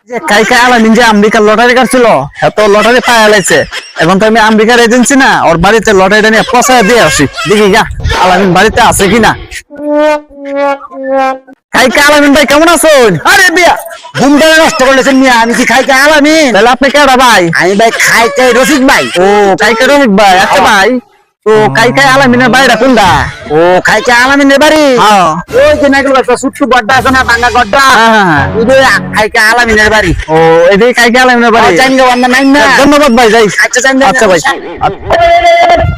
যে কাইকা আলামিন যে আমেরিকার লটারি কাটছিল এত লটারি পাওয়া লাইছে। এখন তো আমি আমেরিকার এজেন্সি না, ওর বাড়িতে লটারিটা নিয়ে পচায় দিয়ে আসি, দেখি গা আলামিন বাড়িতে আছে কিনা। কাইকা আলামিন ভাই কেমন আছেন? আরে বিয়া ঘুমটা নষ্ট করলেছেন মিয়া। আমি কি খাইতে আলামিন? তাহলে আপনি কেডা ভাই? আমি ভাই খাইতে রসিক ভাই। ও কাইকা রফিক ভাই, আচ্ছা ভাই তো কাইকা আলামিনের বাড়িটা কোনটা? ও খাইতে আলামিনের বাড়ি হ্যাঁ ওই যে নাকি একটা ছোট্ট গড্ডা আছে না, ভাঙা গড্ডা, হ্যাঁ। ওই খাইতে আলামিনের বাড়ি। ও এটাই কাইকা আলামিনের বাড়ি। জানি না নাই না। ধন্যবাদ ভাই, যাই। আচ্ছা জানি আচ্ছা ভাই।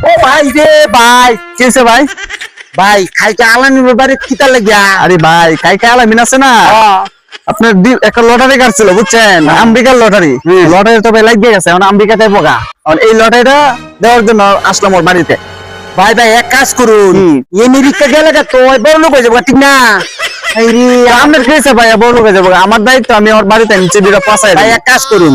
ও ভাই রে ভাই, কি হয়েছে ভাই? ভাই খাইতে আলামিনের বাড়ি কিতা লাগিয়া? আরে ভাই কাইকা আলামিন আছে না, আপনার একটা লটারি কাটছিল বুঝছেন, আমেরিকার লটারি। লটারি তো ভাই লাগিয়ে গেছে, এখন আমেরিকাতে পোকা। এই লটারিটা দেওয়ার জন্য আসলাম ওর বাড়িতে। ভাই ভাই এক কাজ করুন, আমেরিকা গেলে তো ওই বড় লোক হয়ে যাবো, ঠিক না? আপনার খেয়েছে ভাই, বড় লোক হয়ে যাবো। আমার দায়িত্ব, আমি ওর বাড়িতে নিচে দুটো পাশাই। ভাই এক কাজ করুন,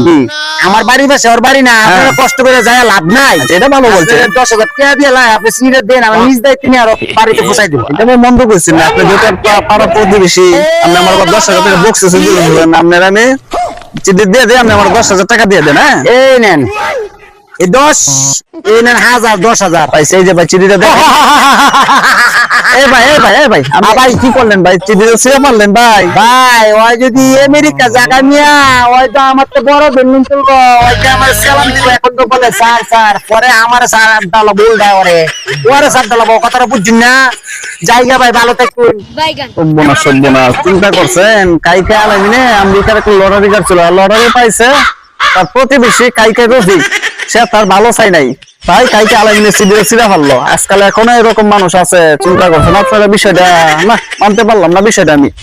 আমার বাড়ি পাশে ওর বাড়ি না, আপনারা কষ্ট করে যায় লাভ নাই। এটা ভালো বলছে। 10,000 টাকা দিয়ে লাই আপনি সিটে দেন, আমার নিজ দায়িত্ব নিয়ে আর বাড়িতে পৌঁছাই দেবো। এটা আমি মন্দ করছি না, আপনি যেহেতু পাড়া প্রতিবেশী, আপনি আমার 10,000 টাকা বক্সেস দিলেন, আপনার আমি চিঠি দিয়ে দিই, আপনি আমার 10,000 টাকা দিয়ে দেন। হ্যাঁ এই নেন, এই 10, এই নেন 1000, 10,000 পাইছে। এই যে ভাই চিঠিটা দেন। এই ভাই ভাই কি করলেন ভাই? চিঠিটা ছিঁড়ে মারলেন ভাই। ভাই ওই যদি আমেরিকা জায়গা নিয়া ওই তো আমার তো বড় বিল্ডিং তুলবো, ওই যে আমার সালাম দিব, এখন তো বলে স্যার স্যার, পরে আমার স্যার ডালো ভুল দেয়, ওরে স্যার ডালো কথাটা বুঝছেন না। জায়গা ভাই ভালো থাকুন। সর্বনাশ চিন্তা করছেন, কাইকা আলামিনে আমেরিকার একটা লটারি কাটছিল, লটারি পাইছে তার প্রতিবেশী কাইকা রফিক, সে তার ভালো চাই নাই ভাই। কাইকা আলামিনে সিধা ফেললো। আজকাল এখনো এরকম মানুষ আছে, চিন্তা করছেন আপনারা বিষয়টা? না মানতে পারলাম না বিষয়টা আমি।